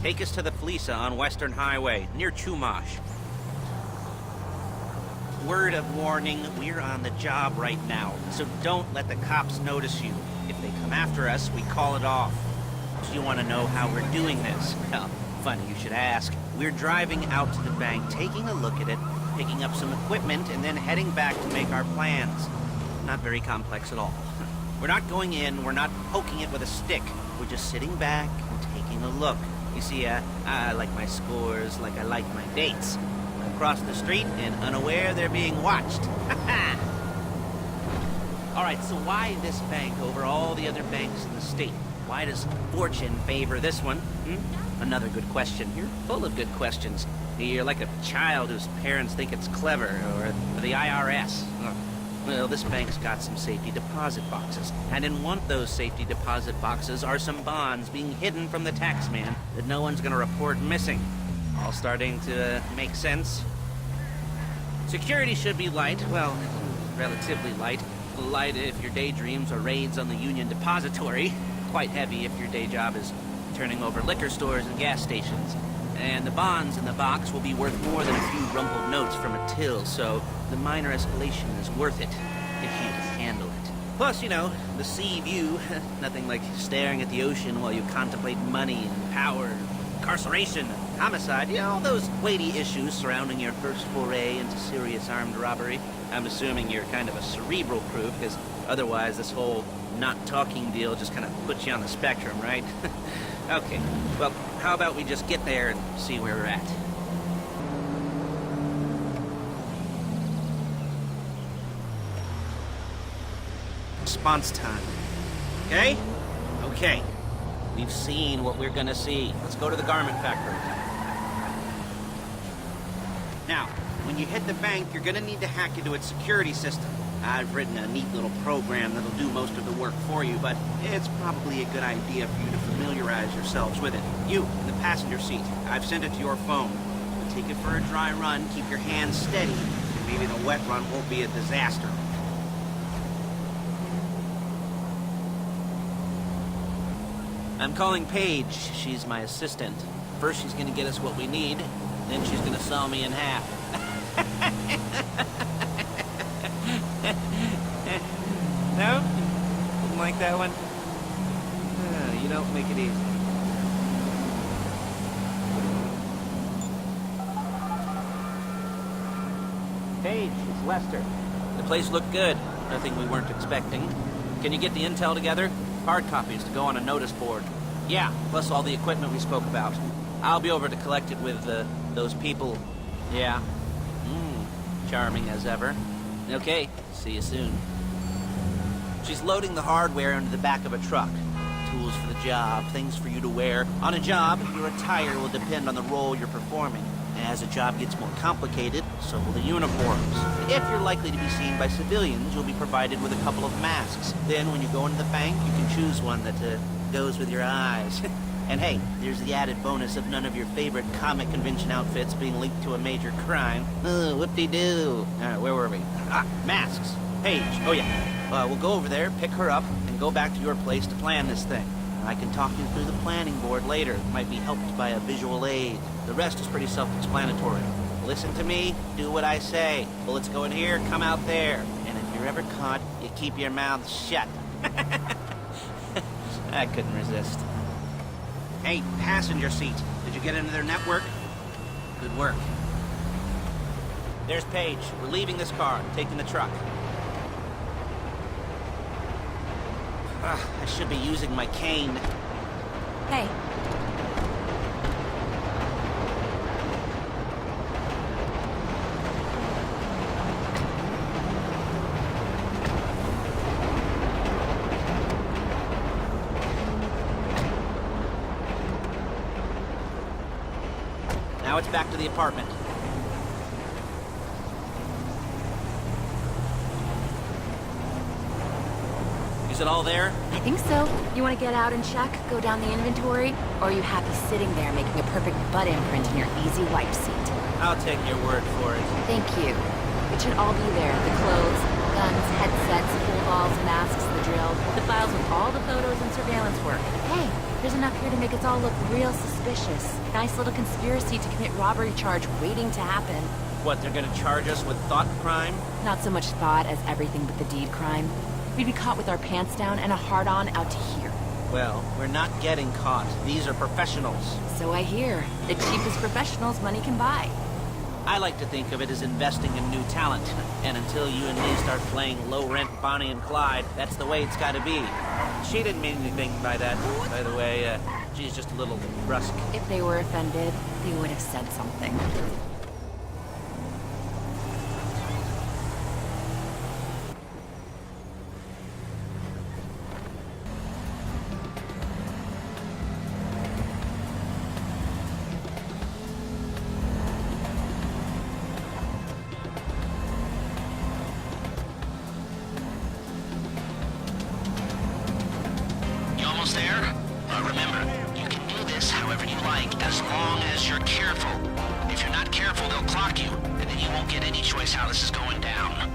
Take us to the Felisa on Western Highway, near Chumash. Word of warning, we're on the job right now, so don't let the cops notice you. If they come after us, we call it off. Do you want to know how we're doing this? Well, funny you should ask. We're driving out to the bank, taking a look at it, picking up some equipment, and then heading back to make our plans. Not very complex at all. We're not going in, we're not poking it with a stick. We're just sitting back and taking a look. You see, I like my scores like I like my dates. Across the street and unaware they're being watched. All right, so why this bank over all the other banks in the state? Why does fortune favor this one? Another good question. You're full of good questions. You're like a child whose parents think it's clever, or the IRS. Well, this bank's got some safety deposit boxes, and in one of those safety deposit boxes are some bonds being hidden from the taxman that no one's gonna report missing. All starting to make sense. Security should be light, well, relatively light. Light if your daydreams are raids on the Union Depository. Quite heavy if your day job is turning over liquor stores and gas stations. And the bonds in the box will be worth more than a few rumpled notes from a till, so the minor escalation is worth it, if you can handle it. Plus, you know, the sea view, nothing like staring at the ocean while you contemplate money and power, incarceration, and homicide, you know, all those weighty issues surrounding your first foray into serious armed robbery. I'm assuming you're kind of a cerebral crew, because otherwise this whole not talking deal just kind of puts you on the spectrum, right? Okay, well, how about we just get there and see where we're at? Response time. Okay? Okay. We've seen what we're gonna see. Let's go to the garment factory. Now, when you hit the bank, you're gonna need to hack into its security system. I've written a neat little program that'll do most of the work for you, but it's probably a good idea for you to familiarize yourselves with it. You, in the passenger seat, I've sent it to your phone. But take it for a dry run, keep your hands steady, and maybe the wet run won't be a disaster. I'm calling Paige. She's my assistant. First she's gonna get us what we need, then she's gonna saw me in half. No? Didn't like that one? You don't make it easy. Paige, it's Lester. The place looked good. Nothing we weren't expecting. Can you get the intel together? Hard copies to go on a notice board. Yeah, plus all the equipment we spoke about. I'll be over to collect it with, those people. Yeah. Charming as ever. Okay, see you soon. She's loading the hardware into the back of a truck. Tools for the job, things for you to wear. On a job, your attire will depend on the role you're performing. As a job gets more complicated, so will the uniforms. If you're likely to be seen by civilians, you'll be provided with a couple of masks. Then when you go into the bank, you can choose one that goes with your eyes. And hey, there's the added bonus of none of your favorite comic convention outfits being linked to a major crime. Oh, whoop-de-doo. Where were we? Masks. Paige. Oh yeah. We'll go over there, pick her up, and go back to your place to plan this thing. I can talk you through the planning board later. Might be helped by a visual aid. The rest is pretty self-explanatory. Listen to me, do what I say. Bullets go in here, come out there. And if you're ever caught, you keep your mouth shut. I couldn't resist. Hey, passenger seat. Did you get into their network? Good work. There's Paige. We're leaving this car, taking the truck. I should be using my cane. Hey. Now it's back to the apartment. Is it all there? I think so. You want to get out and check, go down the inventory? Or are you happy sitting there making a perfect butt imprint in your easy wipe seat? I'll take your word for it. Thank you. It should all be there. The clothes, Guns, headsets, balls, masks, the drill. The files with all the photos and surveillance work. Hey, there's enough here to make us all look real suspicious. Nice little conspiracy to commit robbery charge waiting to happen. What, they're gonna charge us with thought crime? Not so much thought as everything but the deed crime. We'd be caught with our pants down and a hard-on out to here. Well, we're not getting caught. These are professionals. So I hear. The cheapest professionals money can buy. I like to think of it as investing in new talent. And until you and me start playing low-rent Bonnie and Clyde, that's the way it's gotta be. She didn't mean anything by that, by the way. She's just a little brusque. If they were offended, they would have said something. There? Remember, you can do this however you like, as long as you're careful. If you're not careful, they'll clock you, and then you won't get any choice how this is going down.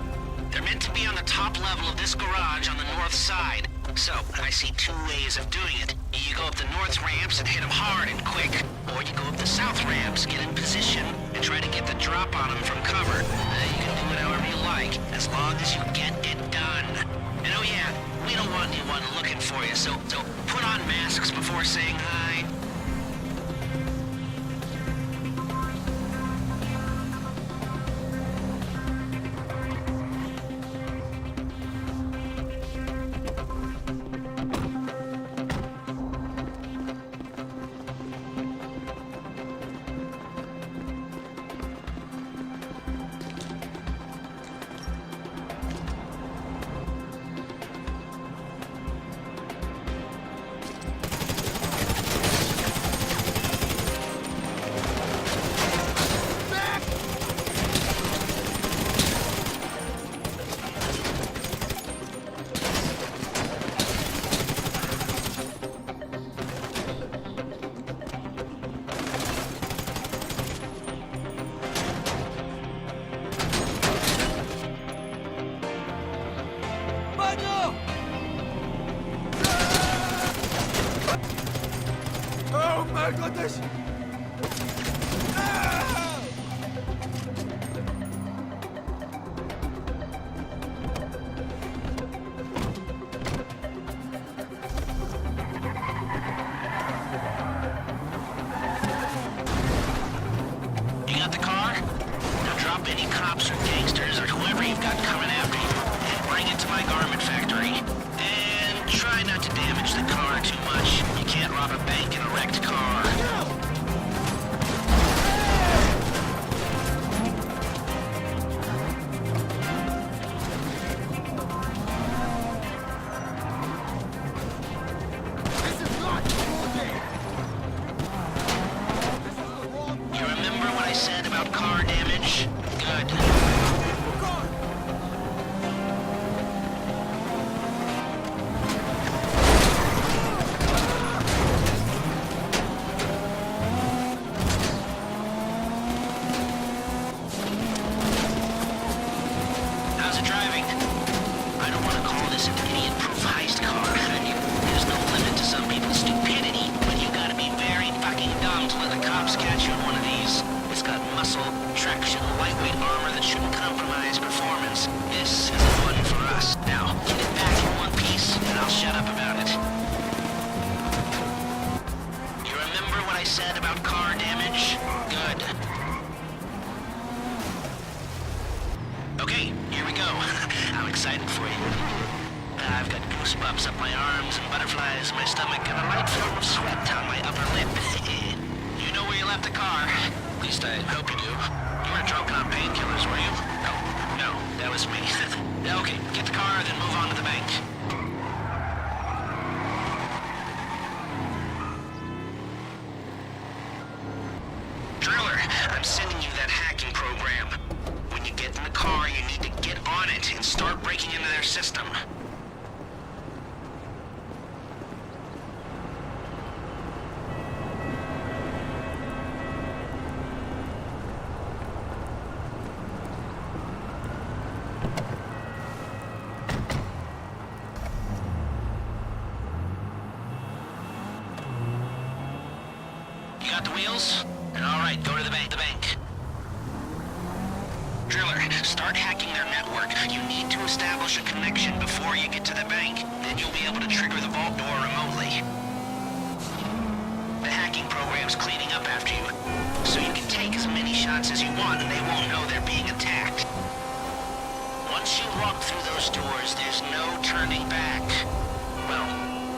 They're meant to be on the top level of this garage on the north side. So, I see two ways of doing it. You go up the north ramps and hit them hard and quick, or you go up the south ramps, get in position, and try to get the drop on them from cover. You can do it however you like, as long as you get it done. And oh yeah, we don't want anyone looking for you, so put on masks before saying hi. Oh my goodness! You got the car? Now drop any cops or gangsters or whoever you've got coming after you and bring it to my garment factory. And try not to damage the car too much. You can't rob a bank in a wrecked car. You remember what I said about car damage? Good. How's it driving? I don't want to call this an idiot-proof heist car. There's no limit to some people's stupidity, but you gotta be very fucking dumb to let the cops catch you in one of these. It's got muscle, traction, lightweight armor that shouldn't compromise performance. This is the one for us. Now, get it back in one piece, and I'll shut up about it. You remember what I said about car damage? Good. Okay, here we go. I'm excited for you. I've got goosebumps up my arms and butterflies in my stomach and a light film of sweat on my upper lip. You know where you left the car. At least I hope you do. You weren't drunk on painkillers, were you? No, that was me. Okay, get the car, then move on to the bank. Driller, I'm sending you that hacking program. When you get in the car, you need to get on it and start breaking into their system. You got the wheels? All right, go to the bank. Driller, start hacking their network. You need to establish a connection before you get to the bank. Then you'll be able to trigger the vault door remotely. The hacking program's cleaning up after you, so you can take as many shots as you want and they won't know they're being attacked. Once you walk through those doors, there's no turning back. Well,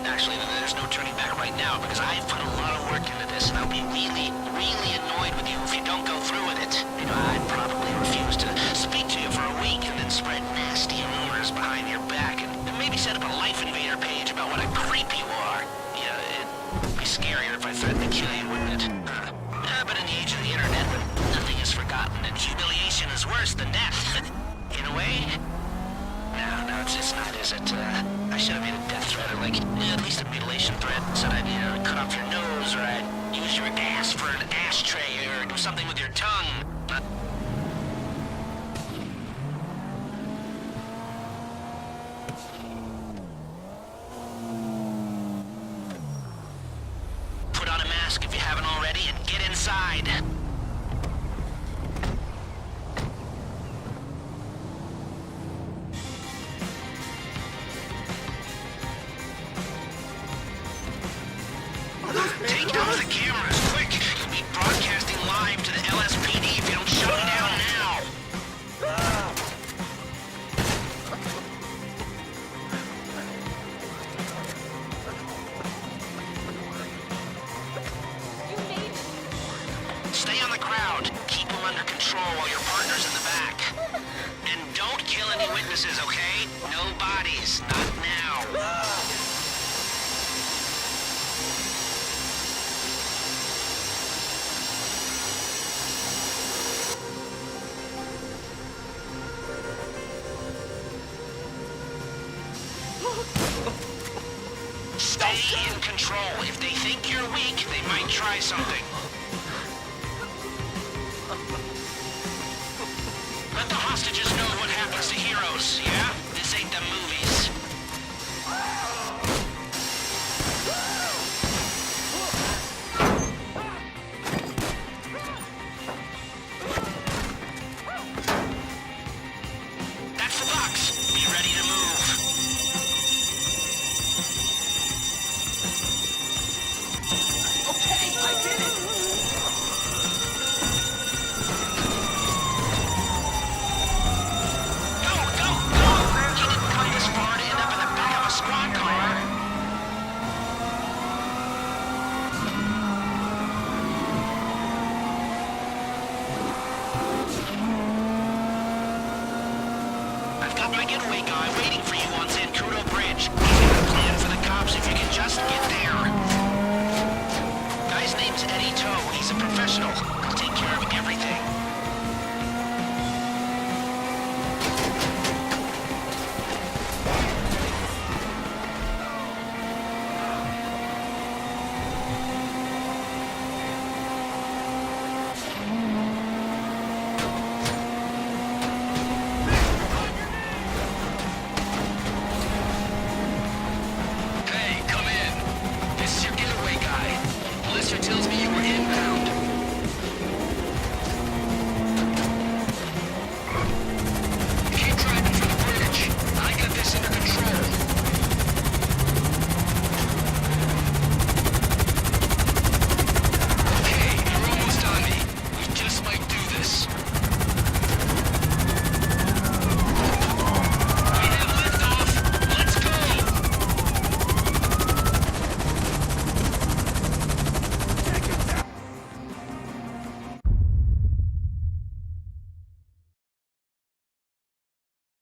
actually, there's no turning back right now because I've put a lot of work into this and I'll be really, really annoyed with you if you don't go through with it. You know, I'd probably refuse to speak to you for a week and then spread nasty rumors behind your back and maybe set up a Life Invader page about what a creep you are. Yeah, it'd be scarier if I threatened to kill you, wouldn't it? But in the age of the internet, nothing is forgotten and humiliation is worse than death. In a way? No, it's not, is it? I should have made a death threat, or like, at least a mutilation threat. Said I'd, cut off your nose, or I'd use your ass for an ashtray, or do something with your tongue. Put on a mask if you haven't already, and get inside. Take down the cameras, quick! You'll be broadcasting live to the LSPD if you don't shut them down now! Stay on the crowd. Keep them under control while your partner's in the back. And don't kill any witnesses, okay? No bodies. Not now. Stay in control. If they think you're weak, they might try something. Let the hostages know what happens to heroes, yeah? This ain't the movies. That's the box. Be ready to move. I've got my getaway guy waiting for you on Zancudo Bridge. He's got a plan for the cops if you can just get there.